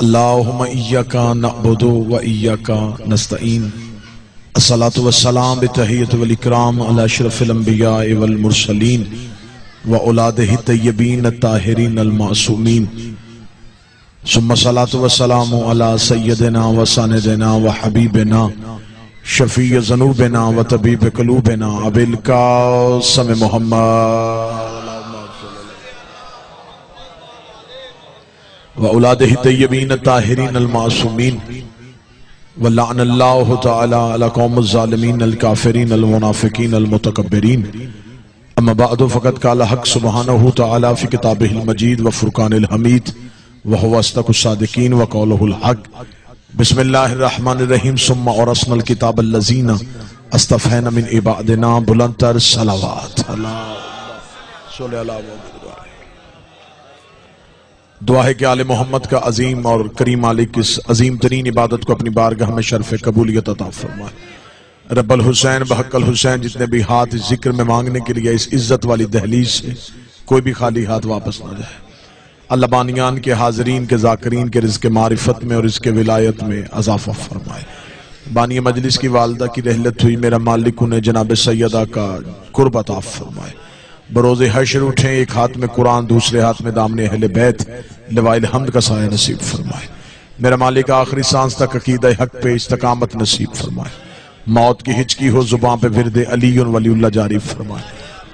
اللہم ایاکا نعبد و ایاکا نستعین الصلاة والسلام بتحیت والاکرام علی اشرف الانبیاء والمرسلین واولادہ الطیبین الطاہرین المعصومین ثم الصلاة والسلام علی سیدنا و سندنا و حبیبنا شفیع ذنوبنا و طبیب قلوبنا ابی القاسم محمد وَأَوْلَادِهِ الطَّيِّبِينَ الطَّاهِرِينَ الْمَعْصُومِينَ وَلَعْنَ اللَّهُ تَعَالَى عَلَى قَوْمِ الظَّالِمِينَ الْكَافِرِينَ الْمُنَافِقِينَ الْمُتَكَبِّرِينَ اما بعد فقد قال حق سبحانه تعالى في كتابه المجيد وفرقان الحميد وهو أصدق الصادقين وقوله الحق بسم الله الرحمن الرحيم ثم أورثنا الكتاب الذين اصطفينا من عبادنا بلندتر صلوات اللہ صلی اللہ علیہ دعا ہے کہ آل محمد کا عظیم اور کریم مالک اس عظیم ترین عبادت کو اپنی بارگاہ میں شرف قبولیت عطا فرمائے۔ رب الحسین بحق الحسین جتنے بھی ہاتھ اس ذکر میں مانگنے کے لیے اس عزت والی دہلیز سے کوئی بھی خالی ہاتھ واپس نہ جائے۔ اللہ بانیان کے حاضرین کے ذاکرین کے رزق معرفت میں اور رزق ولایت میں اضافہ فرمائے۔ بانی مجلس کی والدہ کی رحلت ہوئی، میرا مالک انہیں جناب سیدہ کا قرب عطا فرمائے۔ بروز حشر اٹھیں، ایک ہاتھ میں قرآن دوسرے ہاتھ میں دامن اہل بیت، لواء الحمد کا سایہ نصیب فرمائے۔ میرا مالک آخری سانس تک عقیدہ حق پہ استقامت نصیب فرمائے۔ موت کی ہچکی ہو زبان پہ ورد علی ولی اللہ جاری فرمائے۔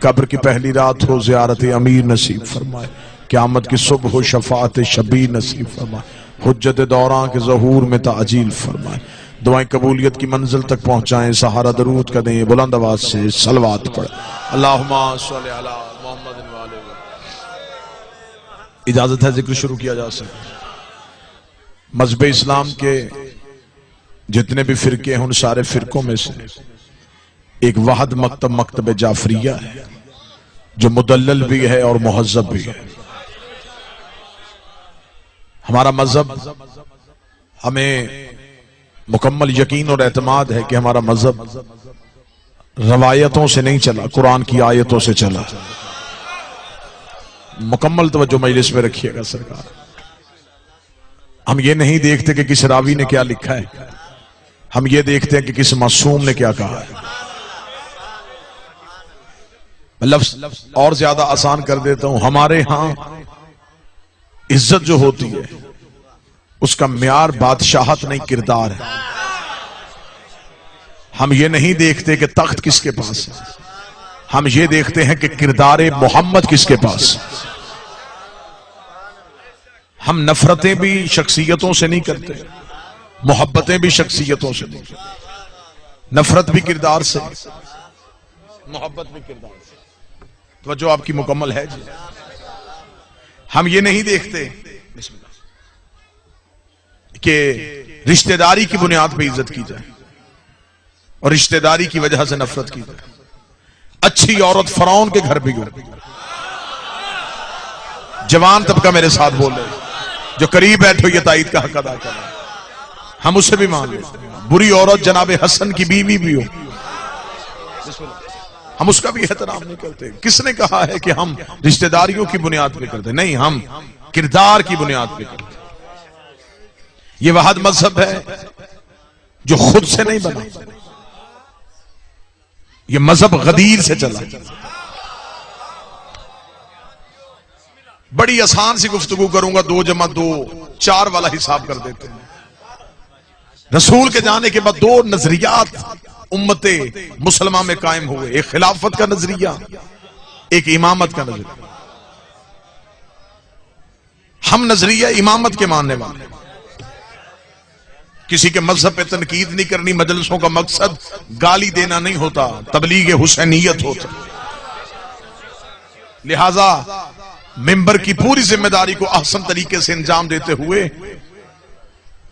قبر کی پہلی رات ہو زیارت امیر نصیب فرمائے۔ قیامت کی صبح ہو شفاعت شبیر نصیب فرمائے۔ حجت دوران کے ظہور میں تعجیل فرمائے۔ دعائیں قبولیت کی منزل تک پہنچائیں، سہارا درود کا دیں، بلند آواز سے صلوات پڑھ اللہم صلی علی محمد وآلہ وسلم۔ اجازت ہے ذکر شروع کیا جا سکتا۔ مذہب اسلام کے جتنے بھی فرقے ہیں ان سارے فرقوں میں سے ایک واحد مکتب مکتب جعفریہ ہے جو مدلل بھی ہے اور مہذب بھی ہے۔ ہمارا مذہب ہمیں مکمل یقین اور اعتماد ہے کہ ہمارا مذہب روایتوں سے نہیں چلا، قرآن کی آیتوں سے چلا۔ مکمل توجہ مجلس میں رکھیے گا سرکار۔ ہم یہ نہیں دیکھتے کہ کس راوی نے کیا لکھا ہے، ہم یہ دیکھتے ہیں کہ کس معصوم نے کیا کہا ہے۔ لفظ اور زیادہ آسان کر دیتا ہوں، ہمارے ہاں عزت جو ہوتی ہے اس کا معیار بادشاہت نہیں، کردار ہے۔ ہم یہ نہیں دیکھتے کہ تخت کس کے پاس ہے، ہم یہ دیکھتے ہیں کہ کردار محمد کس کے پاس۔ ہم نفرتیں بھی شخصیتوں سے نہیں کرتے، محبتیں بھی شخصیتوں سے نہیں کرتے۔ نفرت بھی کردار سے، محبت بھی کردار سے۔ توجہ آپ کی مکمل ہے جی۔ ہم یہ نہیں دیکھتے کہ رشتہ داری کی بنیاد پہ عزت کی جائے اور رشتہ داری کی وجہ سے نفرت کی جائے۔ اچھی عورت فرعون کے گھر بھی گئی، جوان طبقہ میرے ساتھ بول رہے جو قریب بیٹھو یہ تائید کا حق ادا کرنا، ہم اسے بھی مان لیتے ہیں۔ بری عورت جناب حسن کی بیوی بھی ہو، ہم اس کا بھی احترام نہیں کرتے۔ کس نے کہا ہے کہ ہم رشتہ داریوں کی بنیاد پہ کرتے؟ نہیں، ہم کردار کی بنیاد پہ کرتے۔ یہ واحد مذہب ہے جو خود سے نہیں بنا، یہ مذہب غدیر سے چلا۔ بڑی آسان سی گفتگو کروں گا، 2 + 2 4 والا حساب کر دیتے ہیں۔ رسول کے جانے کے بعد 2 نظریات امت مسلمہ میں قائم ہوئے، ایک خلافت کا نظریہ، ایک امامت کا نظریہ۔ ہم نظریہ امامت کے ماننے والے، کسی کے مذہب پہ تنقید نہیں کرنی۔ مجلسوں کا مقصد گالی دینا نہیں ہوتا، تبلیغ حسینیت ہوتا۔ لہذا ممبر کی پوری ذمہ داری کو احسن طریقے سے انجام دیتے ہوئے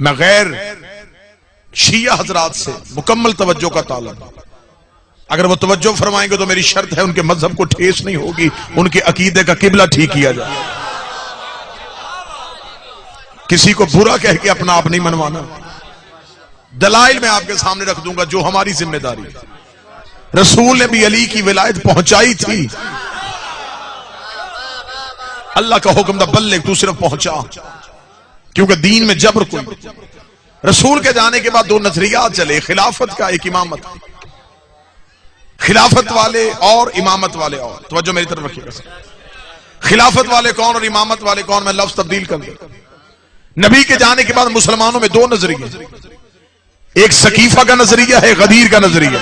میں غیر شیعہ حضرات سے مکمل توجہ کا طالب ہوں۔ اگر وہ توجہ فرمائیں گے تو میری شرط ہے ان کے مذہب کو ٹھیس نہیں ہوگی، ان کے عقیدے کا قبلہ ٹھیک کیا جائے۔ کسی کو برا کہہ کے اپنا آپ نہیں منوانا۔ دلائل میں آپ کے سامنے رکھ دوں گا جو ہماری ذمہ داری ہے۔ رسول نے بھی علی کی ولایت پہنچائی تھی، اللہ کا حکم تھا بلغ، تو صرف پہنچا۔ کیونکہ دین میں جبر کوئی نہیں۔ رسول کے جانے کے بعد دو نظریات چلے، خلافت کا، ایک امامت کا۔ خلافت والے اور امامت والے اور، توجہ میری طرف رکھیے گا۔ خلافت والے کون اور امامت والے کون؟ میں لفظ تبدیل کر دوں۔ نبی کے جانے کے بعد مسلمانوں میں دو نظریے، ایک سقیفہ کا نظریہ ہے، غدیر کا نظریہ۔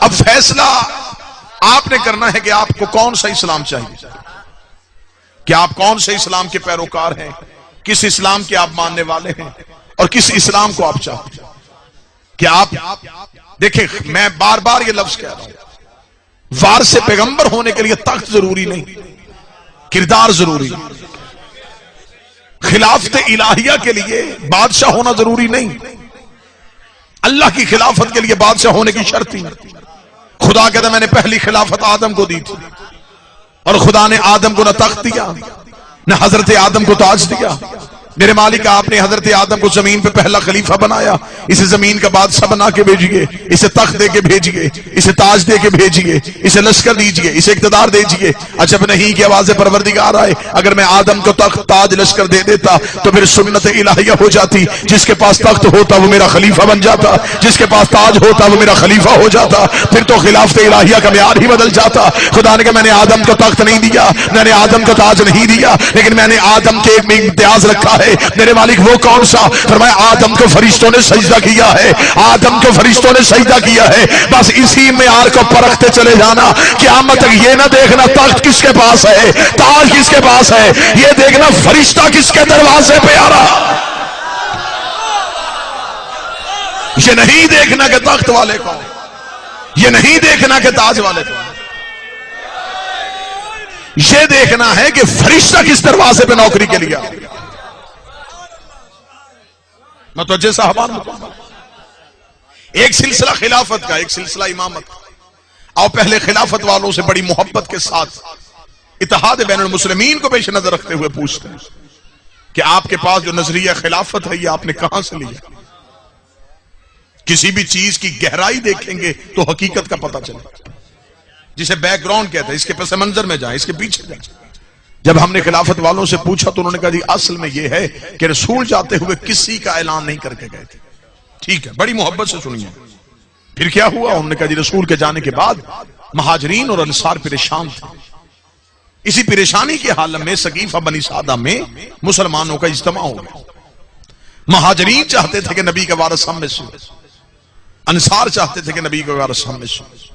اب فیصلہ آپ نے کرنا ہے کہ آپ کو کون سا اسلام چاہیے، کہ آپ کون سے اسلام کے پیروکار ہیں، کس اسلام کے آپ ماننے والے ہیں، اور کس اسلام کو آپ چاہتے ہیں۔ کہ آپ دیکھیں، میں بار بار یہ لفظ کہہ رہا ہوں، وارث پیغمبر ہونے کے لیے تخت ضروری نہیں، کردار ضروری ہے۔ خلافت الہیہ کے لیے بادشاہ ہونا ضروری نہیں، اللہ کی خلافت کے لیے بادشاہ ہونے کی شرط ہی نہیں۔ خدا کہتا ہے میں نے پہلی خلافت آدم کو دی تھی، اور خدا نے آدم کو نہ تخت دیا نہ حضرت آدم کو تاج دیا۔ میرے مالک آپ نے حضرت آدم کو زمین پہ پہلا خلیفہ بنایا، اسے زمین کا بادشاہ بنا کے بھیجیے، اسے تخت دے کے بھیجیے، اسے تاج دے کے بھیجیے، اسے لشکر دیجیے، اسے اقتدار دیجیے۔ عجب نہیں کہ آواز پروردگار آئے، اگر میں آدم کو تخت، تاج، لشکر دے دیتا تو پھر سنت الہیہ ہو جاتی، جس کے پاس تخت ہوتا وہ میرا خلیفہ بن جاتا، جس کے پاس تاج ہوتا وہ میرا خلیفہ ہو جاتا، پھر تو خلافت الہیہ کا معیار ہی بدل جاتا۔ خدا نے کہا میں نے آدم کو تخت نہیں دیا، میں نے آدم کو تاج نہیں دیا، لیکن میں نے آدم کے ایک امتیاز رکھا ہے۔ میرے مالک وہ کون سا؟ فرمایا آدم کو فرشتوں نے سجدہ کیا ہے، آدم کو فرشتوں نے سجدہ کیا ہے۔ بس اسی معیار کو پرکھتے چلے جانا، قیامت تک یہ نہ دیکھنا تخت کس کے پاس ہے، تاج کس کے پاس ہے، یہ دیکھنا فرشتہ کس کے دروازے پہ آ رہا۔ یہ نہیں دیکھنا کہ تخت والے کون، یہ نہیں دیکھنا کہ تاج والے کون، یہ دیکھنا ہے کہ فرشتہ کس دروازے پہ نوکری کے لیے آ رہا۔ متوجہ صاحبان، ایک سلسلہ خلافت کا، ایک سلسلہ امامت کا۔ اور پہلے خلافت والوں سے بڑی محبت کے ساتھ اتحاد بین المسلمین کو پیش نظر رکھتے ہوئے پوچھتے ہیں کہ آپ کے پاس جو نظریہ خلافت ہے یہ آپ نے کہاں سے لیا؟ کسی بھی چیز کی گہرائی دیکھیں گے تو حقیقت کا پتہ چلے، جسے بیک گراؤنڈ کہتے ہیں، اس کے پس منظر میں جائیں، اس کے پیچھے جائیں۔ جب ہم نے خلافت والوں سے پوچھا تو انہوں نے کہا جی اصل میں یہ ہے کہ رسول جاتے ہوئے کسی کا اعلان نہیں کر کے گئے تھے۔ ٹھیک ہے، بڑی محبت سے سنیے۔ پھر کیا ہوا؟ انہوں نے کہا جی رسول کے جانے کے بعد مہاجرین اور انصار پریشان تھے، اسی پریشانی کے حال میں سقیفہ بنی سعدہ میں مسلمانوں کا اجتماع ہو گیا۔ مہاجرین چاہتے تھے کہ نبی کا وارث ہم میں سے، انصار چاہتے تھے کہ نبی کا وارث ہم میں سے۔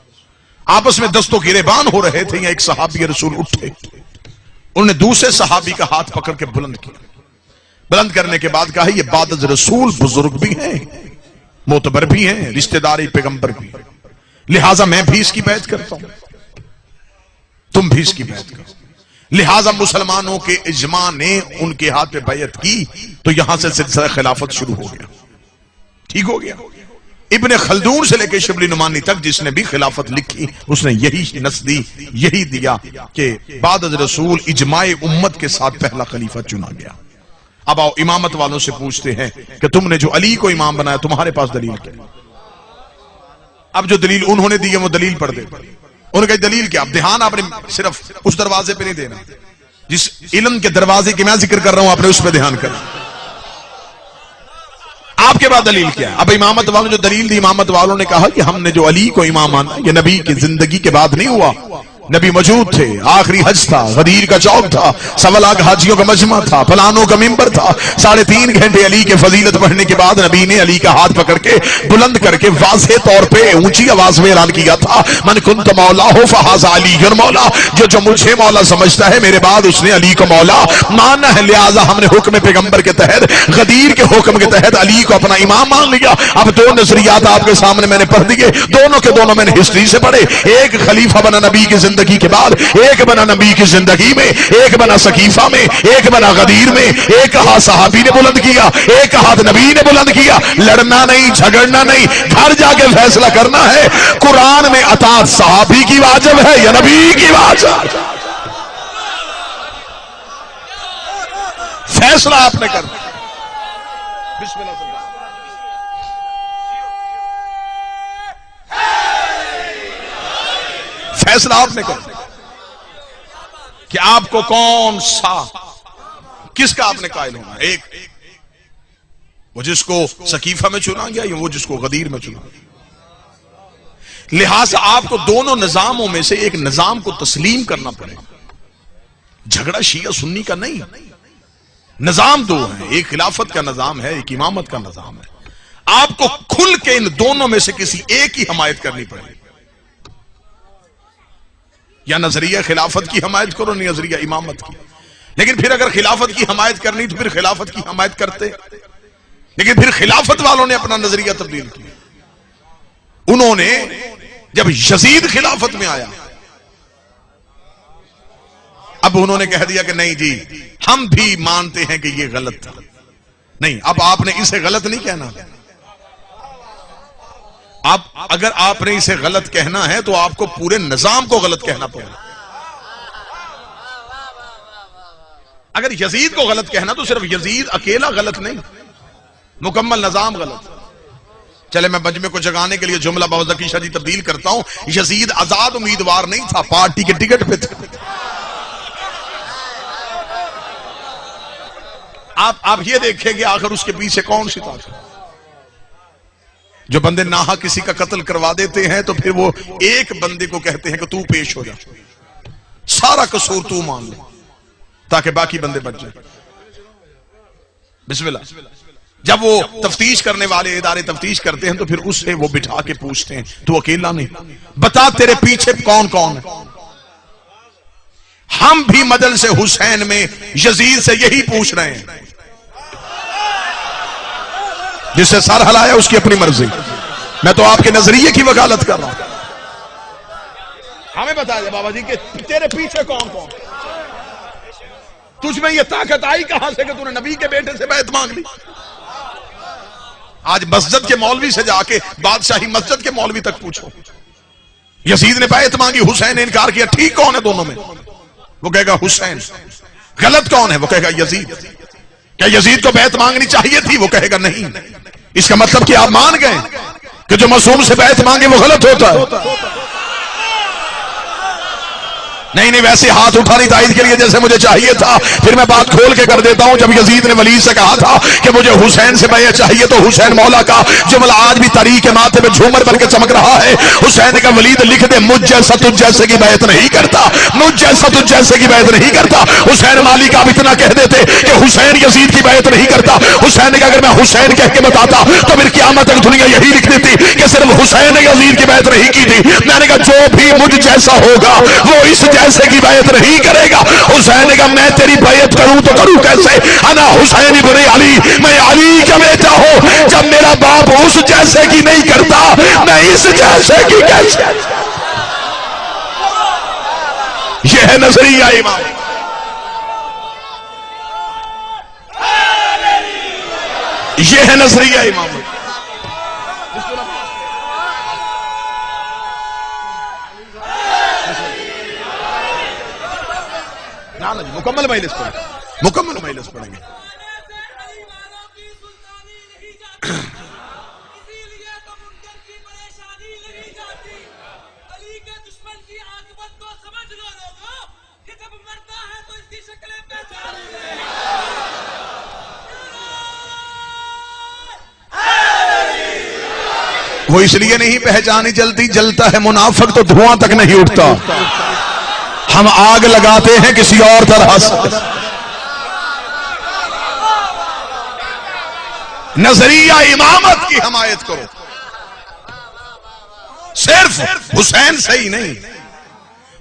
آپس میں دست و گریبان ہو رہے تھے، یا ایک صحابی رسول اٹھے، انہوں نے دوسرے صحابی کا ہاتھ پکڑ کے بلند کیا، بلند کرنے کے بعد کہا یہ بعد از رسول بزرگ بھی ہیں، معتبر بھی ہیں، رشتہ داری پیغمبر بھی، لہٰذا میں بھی اس کی بیعت کرتا ہوں، تم بھی اس کی بیعت کرو۔ لہٰذا مسلمانوں کے اجماع نے ان کے ہاتھ پہ بیعت کی تو یہاں سے سلسلہ خلافت شروع ہو گیا۔ ٹھیک ہو گیا۔ ابن خلدون سے لے کے شبلی نعمانی تک جس نے بھی خلافت لکھی اس نے یہی نسدی، یہی دیا کہ بعد از رسول اجماع امت کے ساتھ پہلا خلیفہ چنا گیا۔ اب آؤ امامت والوں سے پوچھتے ہیں کہ تم نے جو علی کو امام بنایا تمہارے پاس دلیل کیا؟ اب جو دلیل انہوں نے دی ہے وہ دلیل پڑھ دے۔ انہوں نے کہا دلیل کیا؟ اب دھیان آپ نے صرف اس دروازے پہ نہیں دینا، جس علم کے دروازے کی میں ذکر کر رہا ہوں آپ نے اس پہ دھیان کرنا۔ آپ کے بعد دلیل کیا ہے؟ اب امامت والوں جو دلیل دی، امامت والوں نے کہا کہ ہم نے جو علی کو امام مانا یہ نبی کی زندگی کے بعد نہیں ہوا، نبی موجود تھے، آخری حج تھا، غدیر کا چوک تھا، 1.25 لاکھ حاجیوں کا مجمع تھا، فلانوں کا ممبر تھا، 3.5 گھنٹے علی کے فضیلت پڑھنے کے بعد نبی نے علی کا ہاتھ پکڑ کے بلند کر کے واضح طور پہ اونچی آواز میں اعلان کیا تھا من کنت مولا ہو فہذا علی مولا، جو مجھے مولا سمجھتا ہے میرے بعد اس نے علی کو مولا مانا ہے، لہٰذا ہم نے حکم پیغمبر کے تحت، غدیر کے حکم کے تحت علی کو اپنا امام مان لیا۔ اب دو نظریات آپ کے سامنے میں نے پڑھ دیے، دونوں کے دونوں میں نے ہسٹری سے پڑھے، ایک خلیفہ بنا نبی کی زندگی کے بعد، ایک بنا نبی کی زندگی میں، ایک بنا سقیفہ میں، ایک بنا غدیر میں، ایک ہاتھ صحابی نے بلند کیا، ایک ہاتھ نبی نے بلند کیا۔ لڑنا نہیں، جھگڑنا نہیں، گھر جا کے فیصلہ کرنا ہے قرآن میں اطاعت صحابی کی واجب ہے یا نبی کی واجب؟ فیصلہ آپ نے کرنا۔ بسم اللہ صلی اللہ۔ فیصلہ آپ نے کرنا کہ آپ کو کون سا کس کا آپ نے قائل ہونا؟ ایک وہ جس کو سقیفہ میں چنا گیا یا وہ جس کو غدیر میں چنا گیا. لہذا آپ کو دونوں نظاموں میں سے ایک نظام کو تسلیم کرنا پڑے گا. جھگڑا شیعہ سنی کا نہیں، نظام دو ہیں، ایک خلافت کا نظام ہے، ایک امامت کا نظام ہے. آپ کو کھل کے ان دونوں میں سے کسی ایک کی حمایت کرنی پڑے گی. یا نظریہ خلافت کی حمایت کرو یا نظریہ امامت کی. لیکن پھر اگر خلافت کی حمایت کرنی تو پھر خلافت کی حمایت کرتے، لیکن پھر خلافت والوں نے اپنا نظریہ تبدیل کیا. انہوں نے جب یزید خلافت میں آیا اب انہوں نے کہہ دیا کہ نہیں جی ہم بھی مانتے ہیں کہ یہ غلط تھا. نہیں، اب آپ نے اسے غلط نہیں کہنا. اگر آپ نے اسے غلط کہنا ہے تو آپ کو پورے نظام کو غلط کہنا پڑے گا. اگر یزید کو غلط کہنا تو صرف یزید اکیلا غلط نہیں، مکمل نظام غلط. چلے میں مجمع کو جگانے کے لیے جملہ بہت ذکی جی تبدیل کرتا ہوں. یزید آزاد امیدوار نہیں تھا، پارٹی کے ٹکٹ پہ تھا. آپ یہ دیکھیں کہ آخر اس کے پیچھے کون سی طاقت. جو بندے ناحق کسی کا قتل کروا دیتے ہیں تو پھر وہ ایک بندے کو کہتے ہیں کہ تو پیش ہو جا، سارا قصور تو مان لے تاکہ باقی بندے بچ جائیں. بسم اللہ. جب وہ تفتیش کرنے والے ادارے تفتیش کرتے ہیں تو پھر اس سے وہ بٹھا کے پوچھتے ہیں تو اکیلا نہیں، بتا تیرے پیچھے کون کون ہے. ہم بھی مجلس حسین میں یزید سے یہی پوچھ رہے ہیں. جس سے سر ہلایا اس کی اپنی مرضی. میں تو آپ کے نظریے کی وکالت کر رہا ہوں. ہمیں بتا دے بابا جی کہ تیرے پیچھے کون کون، تجھ میں یہ طاقت آئی کہاں سے کہ تو نے نبی کے بیٹے سے بیعت مانگ لی. آج مسجد کے مولوی سے جا کے بادشاہی مسجد کے مولوی تک پوچھو یزید نے بیعت مانگی، حسین نے انکار کیا، ٹھیک کون ہے دونوں میں؟ وہ کہے گا حسین. غلط کون ہے؟ وہ کہے گا یزید. کیا یزید کو بیعت مانگنی چاہیے تھی؟ وہ کہے گا نہیں. اس کا مطلب کہ آپ مان گئے کہ جو معصوم سے بیعت مانگے وہ غلط ہوتا ہے. نہیں ویسے ہاتھ اٹھانی تائید کے لیے جیسے مجھے چاہیے تھا. پھر میں بات کھول کے کر دیتا ہوں. جب یزید نے ولید سے کہا تھا کہ مجھے حسین سے بیعت چاہیے تو حسین مولا کا جملہ آج بھی تاریخ کے ماتھے پہ جھومر بن کے چمک رہا ہے. حسین نے کہا ولید لکھ دے مجھ جیسا تجھ جیسے کی بیعت نہیں کرتا، مجھ جیسا تجھ جیسے کی بیعت نہیں کرتا. حسین مالک آپ اتنا کہہ دیتے کہ حسین یزید کی بیعت نہیں کرتا. حسین نے کہا اگر میں حسین کہہ کے بتاتا تو پھر قیامت تک دنیا یہی لکھ دیتی کہ صرف حسین نے یزید کی بیعت نہیں کی تھی. میں نے کہا جو بھی مجھ جیسا ہوگا وہ اس جیسے کی بیعت نہیں کرے گا. حسین نے کہا میں تیری بیعت کروں تو کروں کیسے؟ انا حسین ابن علی، میں علی کا بیٹا ہوں. جب میرا باپ اس جیسے کی نہیں کرتا میں اس جیسے کی کیسے؟ یہ ہے نظریہ امام. یہ ہے نظریہ امام. مکمل مجلس پڑھیں گے، مکمل مجلس پڑھیں گے. وہ اس لیے نہیں پہچانی جلتی، جلتا ہے منافق تو دھواں تک نہیں اٹھتا. ہم آگ لگاتے ہیں کسی اور طرح سے. نظریہ امامت کی حمایت کرو. صرف حسین صحیح نہیں،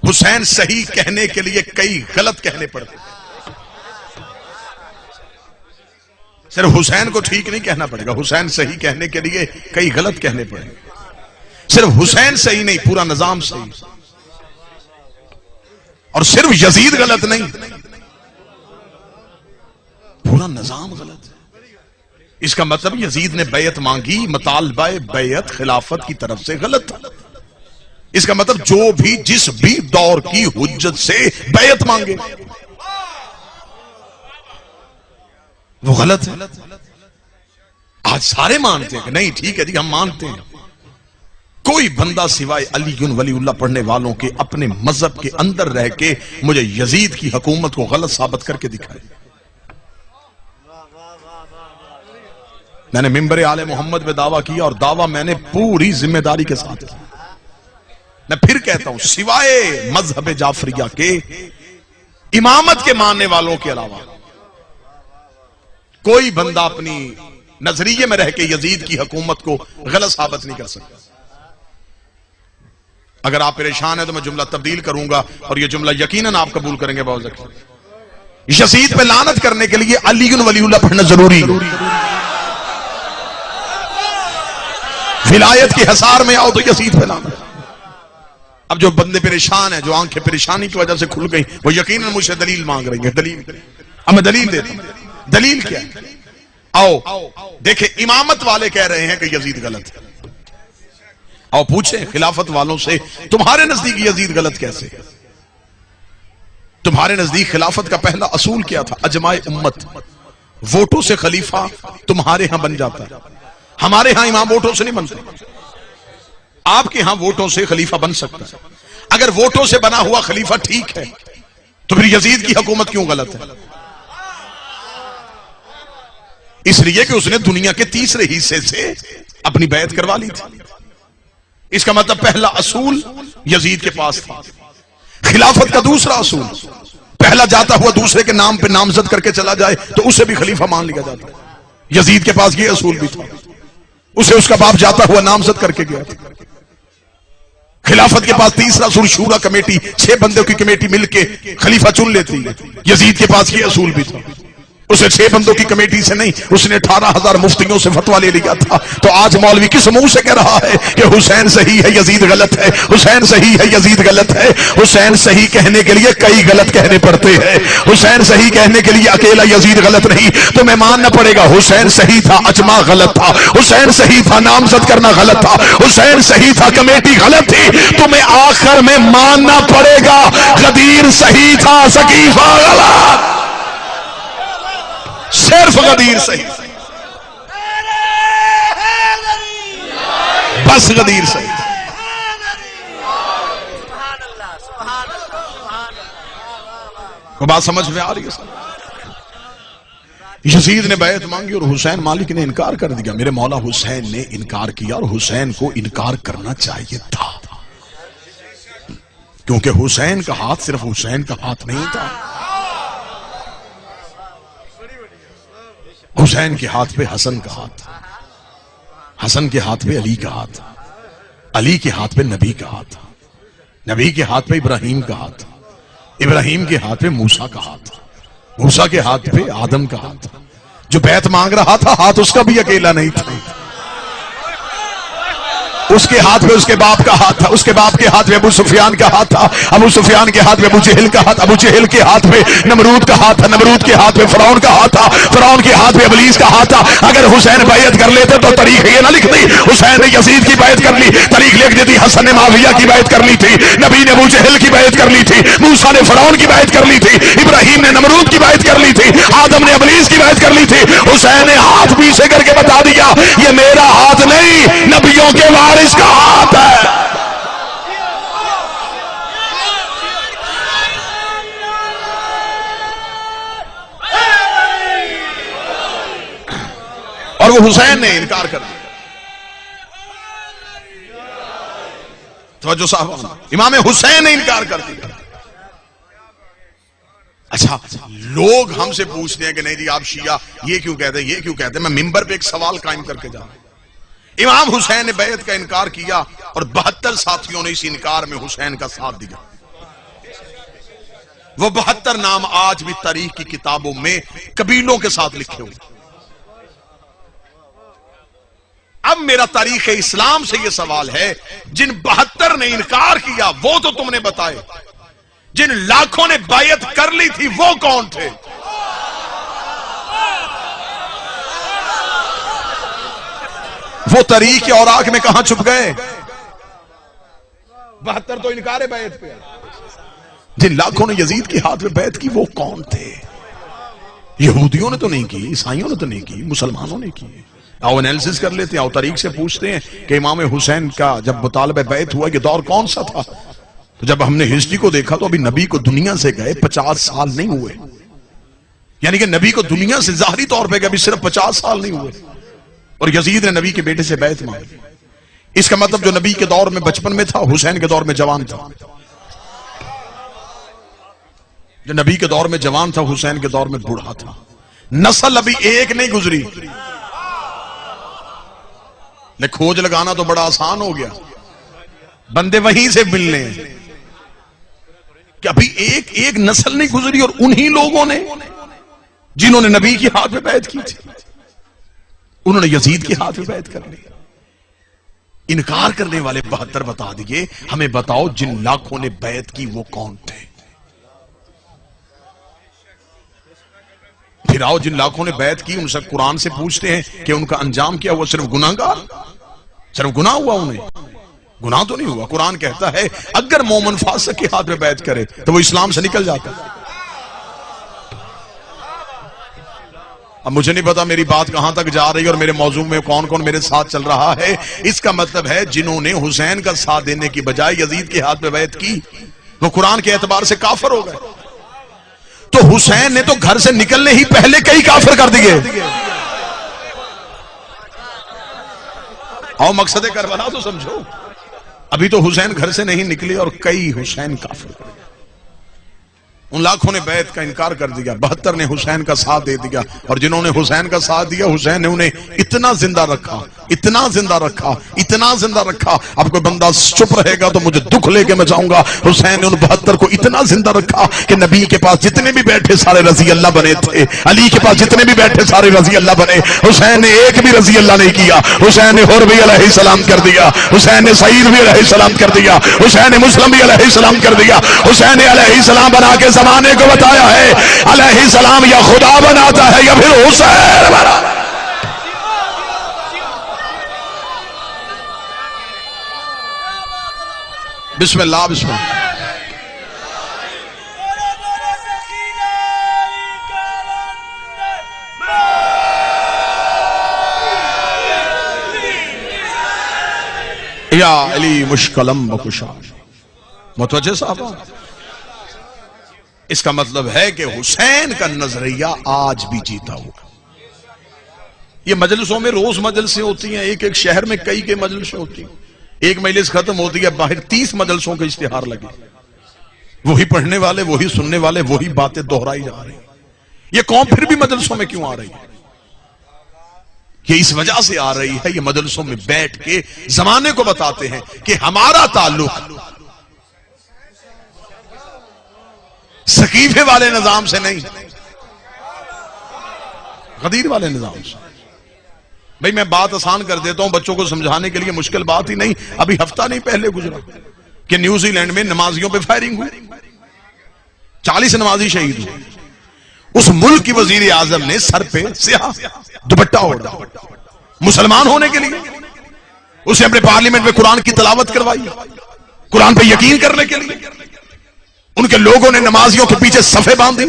حسین صحیح کہنے کے لیے کئی غلط کہنے پڑتے. صرف حسین کو ٹھیک نہیں کہنا پڑے گا، حسین صحیح کہنے کے لیے کئی غلط کہنے پڑیں گے. صرف حسین صحیح نہیں، پورا نظام صحیح. اور صرف یزید غلط نہیں، پورا نظام غلط ہے. اس کا مطلب یزید نے بیعت مانگی، مطالبہ بیعت خلافت کی طرف سے غلط تھا. اس کا مطلب جو بھی جس بھی دور کی حجت سے بیعت مانگے وہ غلط ہے. آج سارے مانتے ہیں کہ نہیں ٹھیک ہے جی ہم مانتے ہیں. کوئی بندہ سوائے علی ولی اللہ پڑھنے والوں کے اپنے مذہب کے اندر رہ کے مجھے یزید کی حکومت کو غلط ثابت کر کے دکھائے. میں نے ممبر آل محمد میں دعویٰ کیا اور دعویٰ میں نے پوری ذمہ داری کے ساتھ کیا. میں پھر کہتا ہوں سوائے مذہب جعفریہ کے امامت کے ماننے والوں کے علاوہ کوئی بندہ اپنی نظریے میں رہ کے یزید کی حکومت کو غلط ثابت نہیں کر سکتا. اگر آپ پریشان ہیں تو میں جملہ تبدیل کروں گا اور یہ جملہ یقیناً آپ قبول کریں گے. بہت یزید پہ لعنت کرنے کے لیے علی ولی اللہ پڑھنا ضروری ہے. ولایت کے حصار میں آؤ تو یزید پہ لعنت. اب جو بندے پریشان ہیں، جو آنکھیں پریشانی کی وجہ سے کھل گئی، وہ یقیناً مجھ سے دلیل مانگ رہی ہیں. دلیل اب میں دلیل دیتا ہوں. دلیل کیا ہے؟ آؤ دیکھیں امامت والے کہہ رہے ہیں کہ یزید غلط ہے. آؤ پوچھیں خلافت والوں سے تمہارے نزدیک یزید غلط کیسے؟ تمہارے نزدیک خلافت کا پہلا اصول کیا تھا؟ اجماع امت. ووٹوں سے خلیفہ تمہارے ہاں بن جاتا ہے، ہمارے ہاں امام ووٹوں سے نہیں بنتا. آپ کے ہاں ووٹوں سے خلیفہ بن سکتا ہے. اگر ووٹوں سے بنا ہوا خلیفہ ٹھیک ہے تو پھر یزید کی حکومت کیوں غلط ہے؟ اس لیے کہ اس نے دنیا کے تیسرے حصے سے اپنی بیعت کروا لی تھی. اس کا مطلب پہلا اصول یزید کے پاس تھا. خلافت کا دوسرا اصول، پہلا جاتا ہوا دوسرے کے نام پہ نامزد کر کے چلا جائے تو اسے بھی خلیفہ مان لیا جاتا. یزید کے پاس یہ اصول بھی تھا، اسے اس کا باپ جاتا ہوا نامزد کر کے گیا تھا. خلافت کے پاس تیسرا اصول شورا کمیٹی، 6 بندوں کی کمیٹی مل کے خلیفہ چن لیتی ہے. یزید کے پاس یہ اصول بھی تھا، اسے 6 بندوں کی کمیٹی سے نہیں، اس نے 18,000 مفتیوں سے فتویٰ لے لیا تھا. تو آج مولوی کس منہ سے کہہ رہا ہے کہ حسین صحیح ہے یزید غلط ہے، حسین صحیح ہے یزید غلط ہے؟ حسین صحیح کہنے کے لیے کئی غلط کہنے پڑتے ہیں. حسین صحیح کہنے کے لیے اکیلا یزید غلط نہیں. تمہیں ماننا پڑے گا حسین صحیح تھا، اجماع غلط تھا. حسین صحیح تھا، نامزد کرنا غلط تھا. حسین صحیح تھا، کمیٹی غلط تھی. تمہیں آخر میں ماننا پڑے گا غدیر صحیح تھا، سقیفہ غلط. صرف غدیر صحیح، بس غدیر صحیح. بات سمجھ میں آ رہی ہے؟ یزید نے بیعت مانگی اور حسین مالک نے انکار کر دیا. میرے مولا حسین نے انکار کیا اور حسین کو انکار کرنا چاہیے تھا، کیونکہ حسین کا ہاتھ صرف حسین کا ہاتھ نہیں تھا. حسین کے ہاتھ پہ حسن کا ہاتھ، حسن کے ہاتھ پہ علی کا ہاتھ، علی کے ہاتھ پہ نبی کا ہاتھ، نبی کے ہاتھ پہ ابراہیم کا ہاتھ، ابراہیم کے ہاتھ پہ موسیٰ کا ہاتھ، موسیٰ کے ہاتھ پہ آدم کا ہاتھ. جو بیعت مانگ رہا تھا ہاتھ اس کا بھی اکیلا نہیں تھا. اس کے ہاتھ میں اس کے باپ کا ہاتھ تھا، اس کے باپ کے ہاتھ میں ابو سفیان کا ہاتھ تھا، ابو سفیان کے ہاتھ میں ابو جہل کا ہاتھ، ابو جہل کے ہاتھ میں نمرود کا ہاتھ تھا، نمرود کے ہاتھ میں فرعون کا ہاتھ تھا، فرعون کے ہاتھ میں ابلیس کا ہاتھ تھا. اگر حسین بیعت کر لیتے تو تاریخ یہ نہ لکھتی حسین نے یزید کی بیعت کر لی، تاریخ لکھ دیتی حسن نے معاویہ کی بیعت کر لی تھی، نبی نے ابو جہل کی بیعت کر لی تھی، موسیٰ نے فرعون کی بیعت کر لی تھی، ابراہیم نے نمرود کی بیعت کر لی تھی، آدم نے ابلیس کی بیعت کر لی تھی. حسین نے ہاتھ پیچھے کر کے بتا دیا یہ میرا ہاتھ نہیں، نبیوں کے وارث کا ہاتھ ہے. اور وہ حسین نے انکار کر دیا. توجہ صاحب، امام حسین نے انکار کر دیا. اچھا لوگ ہم سے پوچھتے ہیں کہ نہیں جی آپ شیعہ یہ کیوں کہتے ہیں، یہ کیوں کہتے ہیں. میں ممبر پہ ایک سوال قائم کر کے جا رہا ہوں. امام حسین نے بیعت کا انکار کیا اور 72 ساتھیوں نے اس انکار میں حسین کا ساتھ دیا. وہ 72 نام آج بھی تاریخ کی کتابوں میں قبیلوں کے ساتھ لکھے ہوئے. اب میرا تاریخ اسلام سے یہ سوال ہے، جن 72 نے انکار کیا وہ تو تم نے بتائے، جن لاکھوں نے بیعت کر لی تھی وہ کون تھے؟ وہ تاریخ کے اوراق میں کہاں چھپ گئے؟ 72 تو انکار بیعت پہ. جن لاکھوں نے یزید کے ہاتھ میں بیعت کی وہ کون تھے؟ یہودیوں نے تو نہیں کی، عیسائیوں نے تو نہیں کی، مسلمانوں نے کی. آؤ انالیسس کر لیتے ہیں، آؤ تاریخ سے پوچھتے ہیں کہ امام حسین کا جب مطالبہ بیعت ہوا یہ دور کون سا تھا. تو جب ہم نے ہسٹری کو دیکھا تو ابھی نبی کو دنیا سے گئے 50 سال نہیں ہوئے. یعنی کہ نبی کو دنیا سے ظاہری طور پہ ابھی صرف 50 سال نہیں ہوئے. اور یزید نے نبی کے بیٹے سے بیعت مانگی. اس کا مطلب جو نبی کے دور میں بچپن میں تھا حسین کے دور میں جوان تھا. جو نبی کے دور میں جوان تھا حسین کے دور میں بوڑھا تھا. نسل ابھی ایک نہیں گزری. کھوج لگانا تو بڑا آسان ہو گیا, بندے وہیں سے ملنے ہیں کہ ابھی ایک نسل نہیں گزری اور انہی لوگوں نے جنہوں نے نبی کی ہاتھ میں بیعت کی تھی انہوں نے یزید کے ہاتھ میں بیعت کر لی. انکار کرنے والے 72 بتا دیے. ہمیں بتاؤ جن لاکھوں نے بیعت کی وہ کون تھے؟ پھر آؤ جن لاکھوں نے بیعت کی ان سے قرآن سے پوچھتے ہیں کہ ان کا انجام کیا ہوا؟ صرف گناہگار؟ صرف گناہ ہوا انہیں؟ گناہ تو نہیں ہوا. قرآن کہتا ہے اگر مومن فاسق کے ہاتھ میں بیعت کرے تو وہ اسلام سے نکل جاتا. اب مجھے نہیں پتا میری بات کہاں تک جا رہی ہے اور میرے موضوع میں کون کون میرے ساتھ چل رہا ہے. اس کا مطلب ہے جنہوں نے حسین کا ساتھ دینے کی بجائے یزید کے ہاتھ میں بیعت کی وہ قرآن کے اعتبار سے کافر ہو گئے. تو حسین نے تو گھر سے نکلنے ہی پہلے کئی کافر کر دیے. آؤ مقصد کربلا تو سمجھو. ابھی تو حسین گھر سے نہیں نکلے اور کئی حسین کافر کر دیے. ان لاکھوں نے بیعت کا انکار کر دیا, 72 نے حسین کا ساتھ دے دیا, اور جنہوں نے حسین کا ساتھ دیا حسین نے انہیں اتنا زندہ رکھا, اتنا زندہ رکھا, اتنا زندہ رکھا. اب کوئی بندہ چپ رہے گا تو مجھے دکھ لے کے میں جاؤں گا. حسین نے ان 72 کو اتنا زندہ رکھا کہ نبی کے پاس جتنے بھی بیٹھے سارے رضی اللہ بنے تھے, علی کے پاس جتنے بھی بیٹھے سارے رضی اللہ بنے. حسین نے ایک بھی رضی اللہ نہیں کیا. حسین نے حر بھی علیہ السلام کر دیا, حسین نے سعید بھی علیہ السلام کر دیا, حسین نے مسلم بھی علیہ السلام کر دیا. حسین نے علیہ السلام بنا کے زمانے کو بتایا ہے علیہ السلام یا خدا بناتا ہے یا پھر حسین بنا. بسم اللہ بسم اللہ. یا علی مشکلم بکشا. متوجہ صاحب, اس کا مطلب ہے کہ حسین کا نظریہ آج بھی جیتا ہوا. یہ مجلسوں میں روز مجلسیں ہوتی ہیں, ایک ایک شہر میں کئی کے مجلسیں ہوتی ہیں. ایک مجلس ختم ہوتی ہے باہر 30 مجلسوں کے اشتہار لگے, وہی پڑھنے والے وہی سننے والے وہی باتیں دہرائی جا رہی. یہ قوم پھر بھی مجلسوں میں کیوں آ رہی ہے؟ یہ اس وجہ سے آ رہی ہے, یہ مجلسوں میں بیٹھ کے زمانے کو بتاتے ہیں کہ ہمارا تعلق سقیفے والے نظام سے نہیں, غدیر والے نظام سے. بھئی میں بات آسان کر دیتا ہوں بچوں کو سمجھانے کے لیے, مشکل بات ہی نہیں. ابھی ہفتہ نہیں پہلے گزرا کہ نیوزی لینڈ میں نمازیوں پہ فائرنگ ہوئی, 40 نمازی شہید ہوئے. اس ملک کی وزیر اعظم نے سر پہ سیاہ دوپٹہ اوڑھا مسلمان ہونے کے لیے. اسے اپنے پارلیمنٹ میں قرآن کی تلاوت کروائی, قرآن پہ یقین کرنے کے لیے. ان کے لوگوں نے نمازیوں کے پیچھے صفے باندھی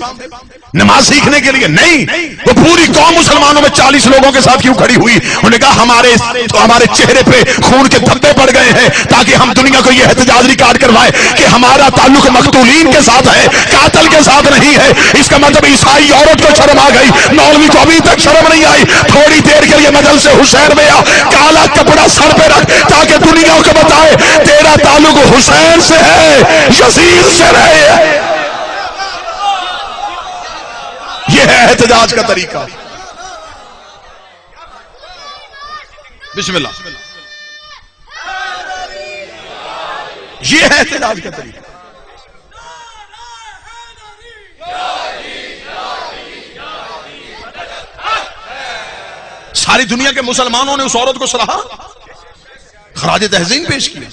نماز سیکھنے کے لیے. نہیں, وہ پوری قوم مسلمانوں میں 40 لوگوں کے ساتھ کیوں کھڑی ہوئی؟ انہوں نے کہا ہمارے چہرے پہ خون کے دھبے پڑ گئے ہیں تاکہ ہم دنیا کو یہ احتجاج ریکارڈ کروائے کہ ہمارا تعلق مقتولین کے ساتھ ہے, قاتل کے ساتھ نہیں ہے. اس کا مطلب عیسائی عورت کو شرم آ گئی, مولوی کو ابھی تک شرم نہیں آئی. تھوڑی دیر کے لیے مجلس سے حسین میں آ, کالا کپڑا سر پہ رکھ تاکہ دنیا کو بتائے تیرا تعلق حسین سے ہے, یزید سے نہیں. یہ ہے احتجاج کا طریقہ. بسم اللہ. یہ ہے احتجاج کا طریقہ. ساری دنیا کے مسلمانوں نے اس عورت کو سراہا, خراج تحسین پیش کیا.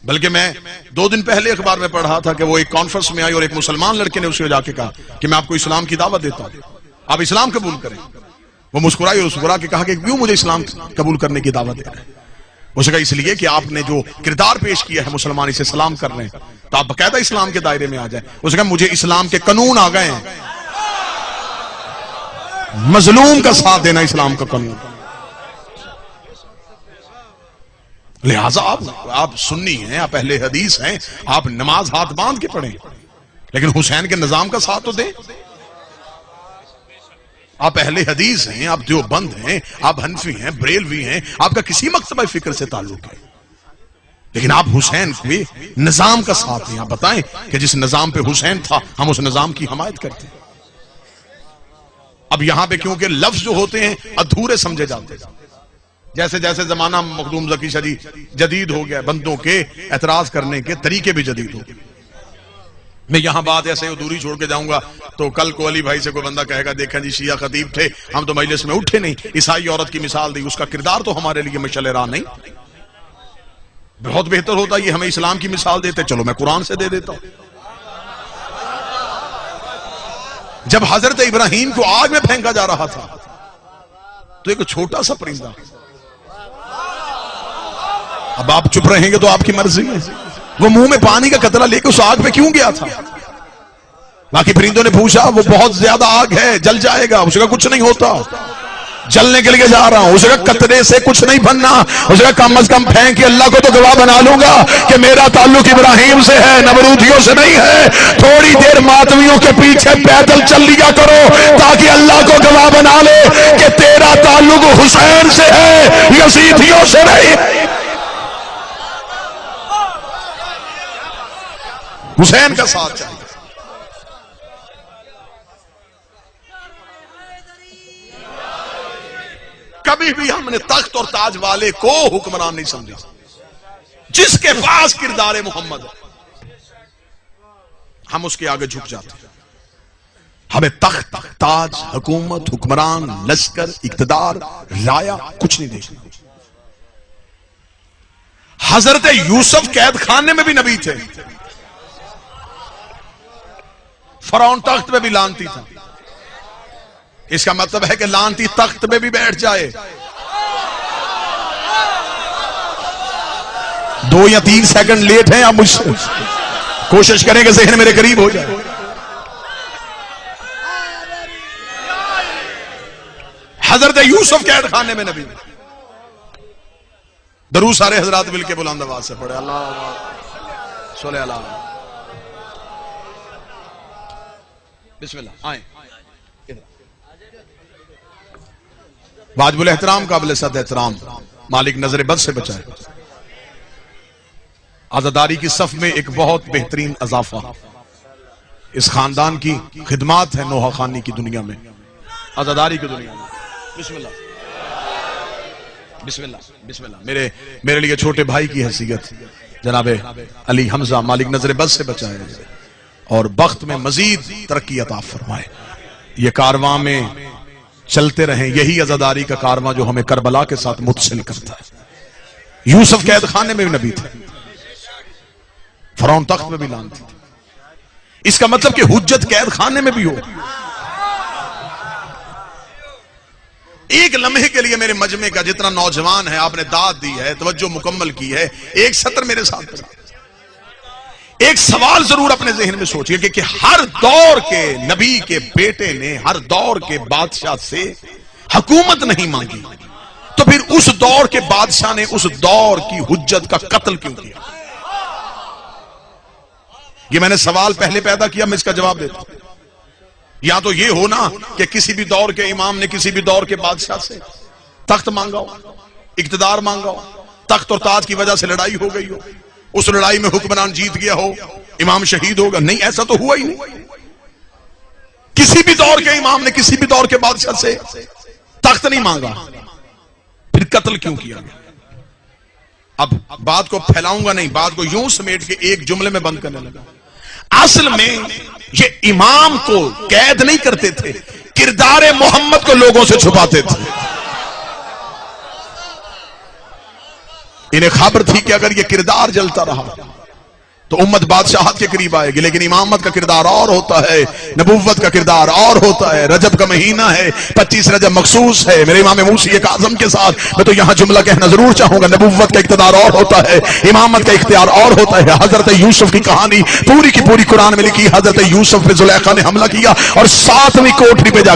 بلکہ میں 2 دن پہلے اخبار میں پڑھا تھا کہ وہ ایک کانفرنس میں آئی اور ایک مسلمان لڑکے نے اسے جا کے کہا کہ میں آپ کو اسلام کی دعوت دیتا ہوں, آپ اسلام قبول کریں. وہ مسکرائی اور مسکرا کے کہا کہ کیوں مجھے اسلام قبول کرنے کی دعوت دے رہے ہیں؟ اسے کہا اس لیے کہ آپ نے جو کردار پیش کیا ہے مسلمان اسے سلام کر رہے ہیں تو آپ باقاعدہ اسلام کے دائرے میں آ جائیں. اسے کہا مجھے اسلام کے قانون آ گئے ہیں, مظلوم کا ساتھ دینا اسلام کا قانون. لہٰذا آپ سنی ہیں, آپ اہل حدیث ہیں, آپ نماز ہاتھ باندھ کے پڑھیں, لیکن حسین کے نظام کا ساتھ تو دیں. آپ اہل حدیث ہیں، آپ دیوبند ہیں، آپ حنفی ہیں، بریلوی ہیں، آپ کا کسی مکتبہ فکر سے تعلق ہے، لیکن آپ حسین کے نظام کا ساتھ ہیں۔ آپ بتائیں کہ جس نظام پہ حسین تھا ہم اس نظام کی حمایت کرتے ہیں۔ اب یہاں پہ کیونکہ لفظ جو ہوتے ہیں ادھورے سمجھے جاتے ہیں، جیسے جیسے زمانہ مخدوم ذکی شاہ جدید ہو گیا، بندوں کے اعتراض کرنے کے طریقے بھی جدید ہو گئے۔ میں یہاں بات ایسے ادھوری چھوڑ کے جاؤں گا تو کل کو علی بھائی سے کوئی بندہ کہے گا دیکھیں جی شیعہ خطیب تھے، ہم تو مجلس میں اٹھے نہیں، عیسائی عورت کی مثال دی، اس کا کردار تو ہمارے لیے مشعل راہ نہیں۔ بہت بہتر ہوتا یہ ہمیں اسلام کی مثال دیتے، چلو میں قرآن سے دے دیتا ہوں۔ جب حضرت ابراہیم کو آگ میں پھینکا جا رہا تھا تو ایک چھوٹا سا پرندہ، اب آپ چپ رہیں گے تو آپ کی مرضی ہے، وہ منہ میں پانی کا قطرہ لے کے اس آگ پہ کیوں گیا تھا؟ باقی پرندوں نے پوچھا وہ بہت زیادہ آگ ہے، جل جائے گا، اس کا کچھ نہیں ہوتا، جلنے کے لیے جا رہا ہوں، اس کا قطرے سے کچھ نہیں بننا، اس کا کم از کم پھینک کے اللہ کو تو گواہ بنا لوں گا کہ میرا تعلق ابراہیم سے ہے، نمرودیوں سے نہیں ہے۔ تھوڑی دیر ماتمیوں کے پیچھے پیدل چل لیا کرو تاکہ اللہ کو گواہ بنا لے کہ تیرا تعلق حسین سے ہے، یزیدیوں سے نہیں۔ حسین کا ساتھ چاہیے۔ کبھی بھی ہم نے تخت اور تاج والے کو حکمران نہیں سمجھا، جس کے پاس کردار محمد ہم اس کے آگے جھک جاتے ہیں۔ ہمیں تخت، تاج، حکومت، حکمران، لشکر، اقتدار، رایا کچھ نہیں دیکھنا۔ حضرت یوسف قید خانے میں بھی نبی تھے، فرعون تخت پہ بھی لانتی تھا، اس کا مطلب ہے کہ لانتی تخت پہ بھی بیٹھ جائے 2 یا 3 سیکنڈ لیٹ ہیں آپ مجھ سے، کوشش کریں کہ ذہن میرے قریب ہو جائے۔ حضرت یوسف قید خانے میں نبی، درود سارے حضرات مل کے بلند آواز سے پڑھے، اللہ صلی اللہ علیہ بسم اللہ۔ آئیں واجب الاحترام، قابل صد احترام مالک نظر بد سے بچائے۔ عزاداری کی صف میں ایک بہت بہترین اضافہ اس خاندان کی خدمات ہے نوحہ خانی کی دنیا میں، عزاداری کی دنیا میں۔ بسم اللہ بسم اللہ بسم اللہ۔ میرے لیے چھوٹے بھائی کی حیثیت جناب علی حمزہ مالک نظر بد سے بچائے اور بخت میں مزید ترقی عطا فرمائے، یہ کارواں میں چلتے رہیں، یہی عزاداری کا کارواں جو ہمیں کربلا کے ساتھ متصل کرتا ہے۔ یوسف قید خانے میں بھی نبی تھے، فرعون تخت میں بھی لانتی تھی، اس کا مطلب کہ حجت قید خانے میں بھی ہو۔ ایک لمحے کے لیے میرے مجمع کا جتنا نوجوان ہے آپ نے داد دی ہے، توجہ مکمل کی ہے، ایک سطر میرے ساتھ پڑھا، ایک سوال ضرور اپنے ذہن میں سوچئے کہ ہر دور کے نبی کے بیٹے نے ہر دور کے بادشاہ سے حکومت نہیں مانگی، تو پھر اس دور کے بادشاہ نے اس دور کی حجت کا قتل کیوں کیا؟ یہ میں نے سوال پہلے پیدا کیا، میں اس کا جواب دیتا ہوں۔ یا تو یہ ہونا کہ کسی بھی دور کے امام نے کسی بھی دور کے بادشاہ سے تخت مانگا ہو، اقتدار مانگا ہو، تخت اور تاج کی وجہ سے لڑائی ہو گئی ہو، اس لڑائی میں حکمران جیت گیا ہو، امام شہید ہوگا، نہیں، ایسا تو ہوا ہی نہیں۔ کسی بھی دور کے امام نے کسی بھی دور کے بادشاہ سے تخت نہیں مانگا، پھر قتل کیوں کیا گیا؟ اب بات کو پھیلاؤں گا نہیں، بات کو یوں سمیٹ کے ایک جملے میں بند کرنے لگا۔ اصل میں یہ امام کو قید نہیں کرتے تھے، کردار محمد کو لوگوں سے چھپاتے تھے۔ انہیں خبر تھی کہ اگر یہ کردار جلتا رہا تو امت بادشاہت کے قریب آئے گی، لیکن امامت کا کردار اور ہوتا ہے، نبوت کا کردار اور ہوتا ہے۔ رجب کا مہینہ ہے، 25 رجب مخصوص ہے، میرے امام موسی اعظم کے ساتھ میں تو یہاں جملہ کہنا ضرور چاہوں گا، نبوت کا اقتدار اور ہوتا ہے، امامت کا اختیار اور ہوتا ہے۔ حضرت یوسف کی کہانی پوری کی پوری قرآن میں لکھی، حضرت یوسف پہ زلیخا نے حملہ کیا اور 7ویں کوٹری پہ جا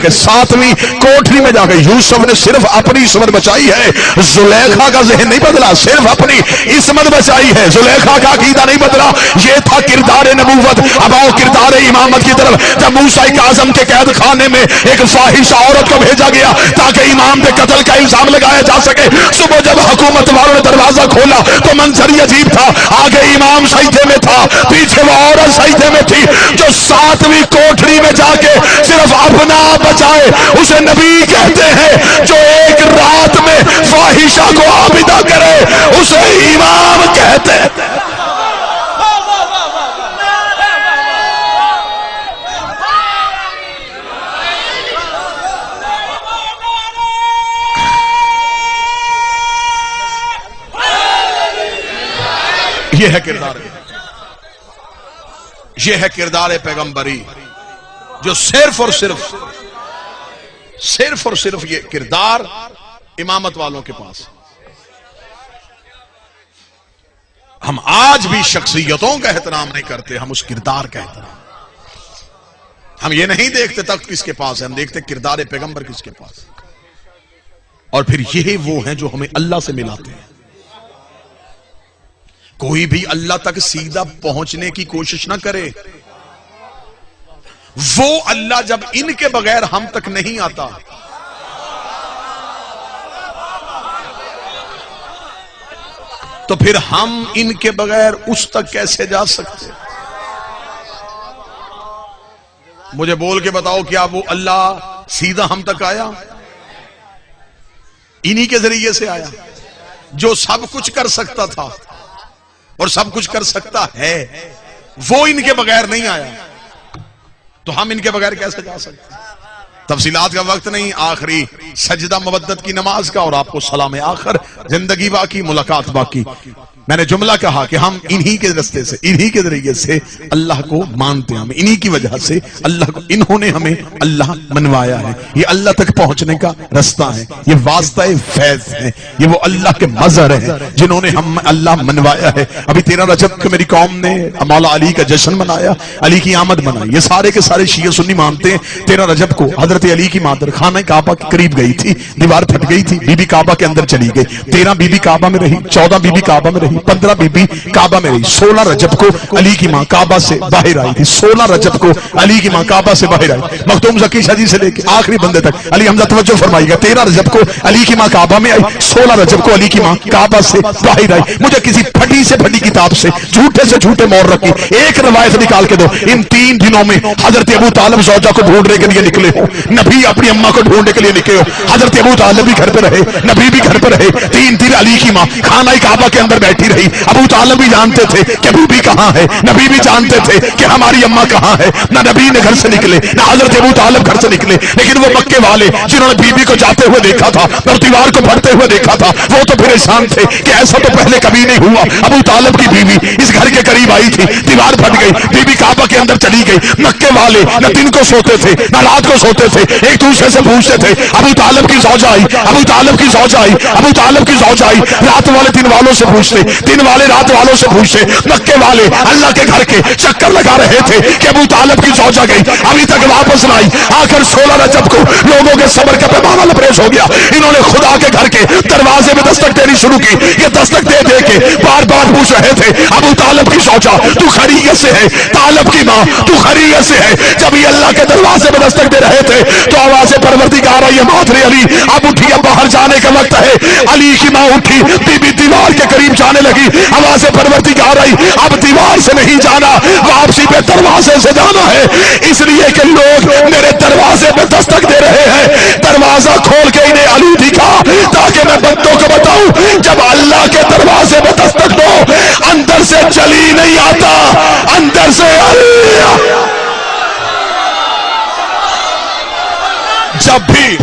کے یوسف نے صرف اپنی عصمت بچائی ہے، زلیخا کا ذہن نہیں بدلا، صرف اپنی عصمت بچائی ہے، زلیخا کا عقیدہ نہیں بدلا، یہ تھا کردار نبوت. اب آؤ کردار امامت کی طرف. جب موسیٰ اعظم کے قید خانے میں ایک فاحشہ عورت کو بھیجا گیا تاکہ امام پہ قتل کا الزام لگایا جا سکے, صبح جب حکومت والوں نے دروازہ کھولا تو منظر یہ عجیب تھا. آگے امام سجدے میں تھا, پیچھے وہ عورت سجدے میں تھی جو 7ویں کوٹھری میں جا کے صرف اپنا بچائے. اسے نبی کہتے ہیں. جو ایک رات میں فاحشہ کو عابدہ کرے اسے امام کہتے ہیں. یہ ہے کردار, یہ ہے کردار پیغمبری جو صرف اور صرف یہ کردار امامت والوں کے پاس. ہم آج بھی شخصیتوں کا احترام نہیں کرتے, ہم اس کردار کا احترام. ہم یہ نہیں دیکھتے تخت کس کے پاس ہے, ہم دیکھتے کردار پیغمبر کس کے پاس. اور پھر یہ وہ ہیں جو ہمیں اللہ سے ملاتے ہیں. کوئی بھی اللہ تک سیدھا پہنچنے کی کوشش نہ کرے. وہ اللہ جب ان کے بغیر ہم تک نہیں آتا تو پھر ہم ان کے بغیر اس تک کیسے جا سکتے؟ مجھے بول کے بتاؤ, کیا وہ اللہ سیدھا ہم تک آیا؟ انہی کے ذریعے سے آیا جو سب کچھ کر سکتا تھا اور سب کچھ کر سکتا ہے. وہ ان کے بغیر نہیں آیا تو ہم ان کے بغیر کیسے جا سکتے؟ تفصیلات کا وقت نہیں. آخری سجدہ مودت کی نماز کا اور آپ کو سلام آخر. زندگی باقی, ملاقات باقی. میں نے جملہ کہا کہ ہم انہی کے رستے سے, انہی کے ذریعے سے اللہ کو مانتے ہیں. ہم انہی کی وجہ سے اللہ کو, انہوں نے ہمیں اللہ منوایا ہے. یہ اللہ تک پہنچنے کا رستہ ہے, یہ واسطہ فیض ہے, یہ وہ اللہ کے مظہر ہیں جنہوں نے ہم اللہ منوایا ہے. ابھی 13 رجب کو میری قوم نے مولا علی کا جشن منایا, علی کی آمد منائی. یہ سارے کے سارے شیعہ سنی مانتے ہیں 13 رجب کو حضرت علی کی مادر خانہ کعبہ کے قریب گئی تھی, دیوار پھٹ گئی تھی, بی بی کعبہ کے اندر چلی گئی. 13 بی بی کعبہ میں رہی, 14 بی بی کعبہ میں رہی, 15 بی بی کعبہ میں رہی. 16 رجب کو علی کی ماں کعبہ سے باہر آئی تھی. 16 رجب کو علی کی ماں کعبہ سے باہر آئی, مختوم ذکی شاہ جی سے لے کے آخری بندے تک. علی حمزہ توجہ فرمائیے گا, 13 رجب کو علی کی ماں کعبہ میں آئی, 16 رجب کو علی کی ماں کعبہ سے باہر آئی. مجھے کسی پھٹی سے پھٹی کتاب سے جھوٹے سے جھوٹے مور رکھی ایک روایت نکال کے دو. ان 3 دنوں میں حضرت ابو طالب زوجہ کو ڈھونڈنے کے لیے نکلے ہو, نبی اپنی اماں کو ڈھونڈنے کے لیے نکلے ہو. حضرت ابو طالب بھی گھر پہ رہے, نبی بھی گھر پہ رہے. 3 دن علی کی ماں خانہ کعبہ کے اندر بیٹھی رہی. ابو طالب بھی جانتے تھے کہ بی بی کہاں ہے, نبی بھی جانتے تھے کہ ہماری اماں کہاں ہے. نہ نبی نے گھر سے نکلے, نہ حضرت ابو طالب گھر سے نکلے. لیکن وہ مکے والے جنہوں نے بی بی کو جاتے ہوئے دیکھا تھا اور دیوار کو پھٹتے ہوئے دیکھا تھا, وہ تو پریشان تھے کہ ایسا تو پہلے کبھی نہیں ہوا. ابو طالب کی بیوی اس گھر کے قریب آئی تھی, دیوار پھٹ گئی, بی بی کعبہ کے اندر چلی گئی. مکے والے نہ دن کو سوتے تھے نہ رات کو سوتے تھے, ایک دوسرے سے پوچھتے تھے. ابو طالب کی زوجہ آئی, ابو طالب کی زوجہ آئی, ابو طالب کی زوجہ آئی. رات والے دن والوں سے پوچھتے, دن والے رات والوں سے پوچھتے. مکے والے اللہ کے گھر کے چکر لگا رہے تھے کہ ابو طالب کی زوجہ گئی, ابھی تک واپس نہ آئی. آخر 16 رجب کو لوگوں کے صبر کا پیمانہ لبریز ہو گیا. انہوں نے خدا کے گھر کے دروازے میں دستک دینی شروع کی. یہ دستک دے دے کے بار بار پوچھ رہے تھے, ابو طالب کی زوجہ تو خیریت سے ہے, طالب کی ماں تو خیریت سے ہے. جب یہ اللہ کے دروازے میں دستک دے رہے تھے تو آواز پروردگار آئی, مادر علی اب اٹھی, اب باہر جانے کا وقت ہے. علی کی ماں اٹھی, بی بی دیوار کے قریب جانے لگی. آواز پروردگار آئی, اب دیوار سے نہیں جانا, واپسی پہ دروازے سے جانا ہے. اس لیے کہ لوگ میرے دروازے میں دستک دے رہے ہیں. دروازہ کھول کے انہیں علی دکھا تاکہ میں بندوں کو بتاؤں جب اللہ کے دروازے میں دستک دو اندر سے چلی نہیں آتا, اندر سے جب بھی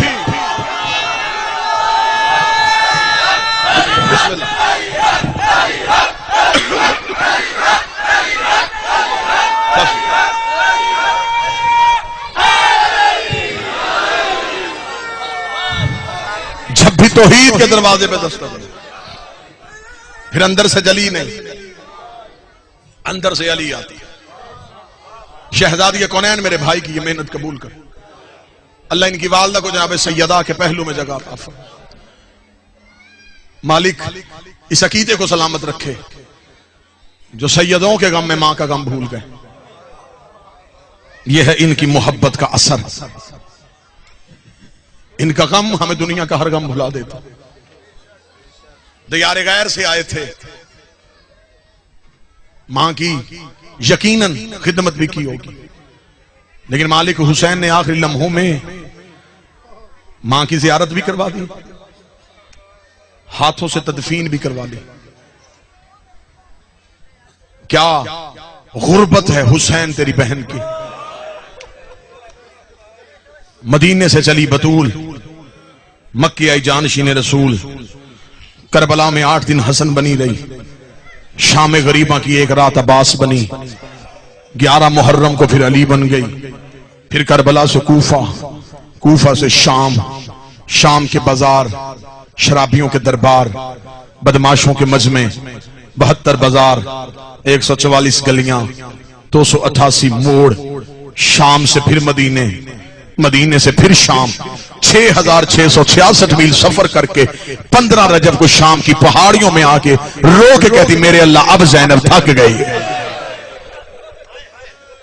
توحید کے دروازے پہ دستک دے, پھر اندر سے جلی نہیں, اندر سے علی آتی ہے. شہزادی کونین میرے بھائی کی یہ محنت قبول کر. اللہ ان کی والدہ کو جناب سیدہ کے پہلو میں جگہ عطا فرمائے. مالک اس عقیدے کو سلامت رکھے. جو سیدوں کے غم میں ماں کا غم بھول گئے. یہ ہے ان کی محبت کا اثر. ان کا غم ہمیں دنیا کا ہر غم بھلا دیتا. دیار غیر سے آئے تھے, ماں کی یقیناً خدمت بھی کی ہوگی, لیکن مالک حسین نے آخری لمحوں میں ماں کی زیارت بھی کروا دی, ہاتھوں سے تدفین بھی کروا لی. کیا غربت ہے حسین تیری بہن کی. مدینے سے چلی بطول, مکے آئی جانشین رسول, کربلا میں 8 دن حسن بنی رہی, شام غریباں کی 1 رات عباس بنی, 11 محرم کو پھر علی بن گئی, پھر کربلا سے کوفہ, کوفہ سے شام, شام کے بازار, شرابیوں کے دربار, بدماشوں کے مجمع, 72 بازار, 144 گلیاں, 288 موڑ, شام سے پھر مدینے, مدینے سے پھر شام, 6666 میل سفر کر کے 15 رجب کو شام کی پہاڑیوں میں آ کے رو کے کہتی میرے اللہ اب زینب تھک گئی,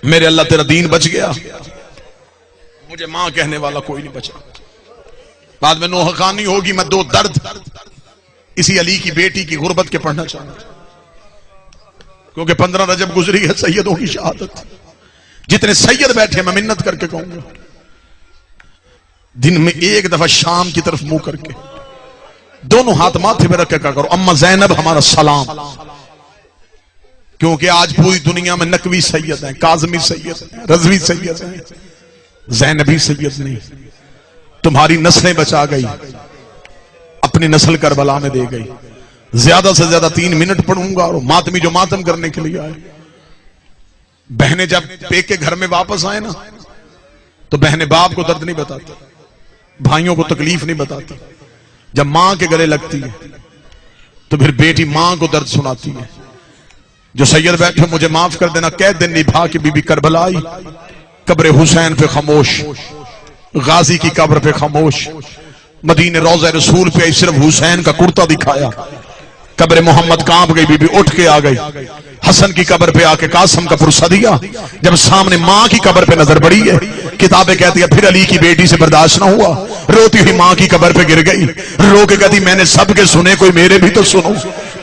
میرے اللہ تیرا دین بچ گیا, مجھے ماں کہنے والا کوئی نہیں بچا. بعد میں نوح خانی ہوگی, میں 2 درد اسی علی کی بیٹی کی غربت کے پڑھنا چاہتا ہوں, کیونکہ 15 رجب گزری ہے سیدوں کی شہادت. جتنے سید بیٹھے میں منت کر کے کہوں گا, دن میں 1 دفعہ شام کی طرف منہ کر کے دونوں ہاتھ ماتھے پہ رکھ کے کہا کرو اما زینب ہمارا سلام, کیونکہ آج پوری دنیا میں نقوی سید ہیں, کاظمی سید ہیں, رضوی سید ہیں, زینبی سید نہیں. تمہاری نسلیں بچا گئی, اپنی نسل کربلا میں دے گئی. زیادہ سے زیادہ 3 منٹ پڑھوں گا, اور ماتمی جو ماتم کرنے کے لیے آئے, بہنیں جب پے کے گھر میں واپس آئے نا تو بہنیں باپ کو درد نہیں بتاتی, بھائیوں کو تکلیف نہیں بتاتی. جب ماں کے گلے لگتی ہے تو پھر بیٹی ماں کو درد سناتی ہے. جو سید بیٹھے مجھے معاف کر دینا, قید دن نبھا کے بی بی کربلا آئی, قبر حسین پہ خاموش, غازی کی قبر پہ خاموش, مدینے روضہ رسول پہ صرف حسین کا کرتا دکھایا, قبر محمد کانپ گئی, بی بی اٹھ کے آ گئی. حسن کی قبر پہ آ کے قاسم کا پرسہ دیا. جب سامنے ماں کی قبر پہ نظر پڑی ہے, کتابیں کہتی ہے پھر علی کی بیٹی سے برداشت نہ ہوا, روتی ہوئی ماں کی قبر پہ گر گئی, رو کے کہتی میں نے سب کے سنے, کوئی میرے بھی تو سنو.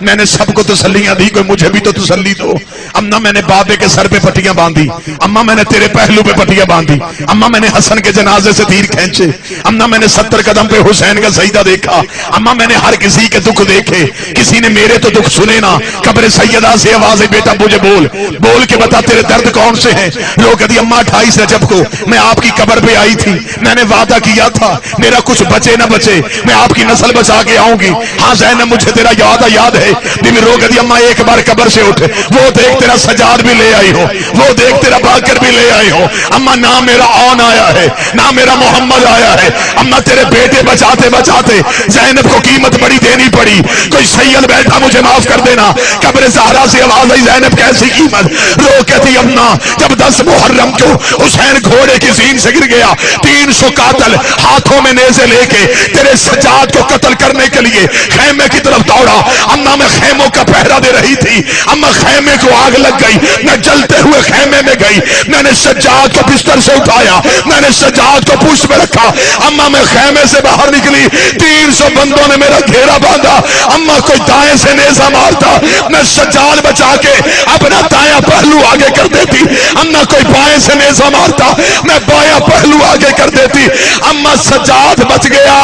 میں نے سب کو تسلیاں دی, کوئی مجھے بھی تو تسلی دو. اماں میں نے بابے کے سر پہ پٹیاں باندھی, اماں میں نے تیرے پہلو پہ پٹیاں باندھی, اماں میں نے حسن کے جنازے سے تیر کھینچے, اماں میں نے 70 قدم پہ حسین کا سجدہ دیکھا, اماں میں نے ہر کسی کے دکھ دیکھے, کسی نے میرے تو دکھ سنے نا. قبر سیدہ سے آواز ہے بیٹا مجھے بول کے بتا تیرے درد کون سے ہیں. لوگ کہتی اماں 28 رجب کو میں آپ کی قبر پہ آئی تھی, میں نے وعدہ کیا تھا میرا کچھ بچے نہ بچے, میں آپ کی نسل بچا کے آؤں گی. ہاں زینب مجھے تیرا یاد ہے. بیوی رو کہتی اماں ایک بار قبر سے اٹھ, وہ دیکھ تیرا سجاد بھی لے آئی ہو, وہ دیکھ تیرا باکر بھی لے آئی ہو. اماں نہ میرا آن آیا ہے, نہ میرا محمد آیا ہے. اماں تیرے بیٹے بچاتے بچاتے زینب کو قیمت بڑی دینی پڑی. کوئی سید بیٹھا مجھے معاف کر دینا. قبر زہرا سے آواز آئی زینب کیسی قیمت. رو کہتی اماں جب 10 محرم کو حسین گھوڑے کی زین سے گر گیا, 300 قاتل ہاتھوں میں نیزے لے کے تیرے سجاد کو قتل کرنے کے لیے خیمے کی طرف دوڑا. اماں میں خیموں کا پہرا دے رہی تھی, اماں خیمے کو آگ لگ گئی, میں جلتے ہوئے خیمے میں گئی, میں نے سجاد کو بستر سے اٹھایا, میں نے سجاد کو پشت میں رکھا. اماں میں خیمے سے باہر نکلی, 300 بندوں نے میرا گھیرا باندھا. اماں کوئی دائیں سے نیزہ مارتا, میں سجاد بچا کے اپنا دایاں پہلو آگے کر دیتی. اماں کوئی بائیں سے نیزہ مارتا, میں بایاں پہلو آگے کر دیتی. اماں سجاد بچ گیا,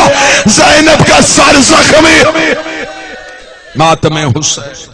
زینب کا سر زخمی. ماتم حسین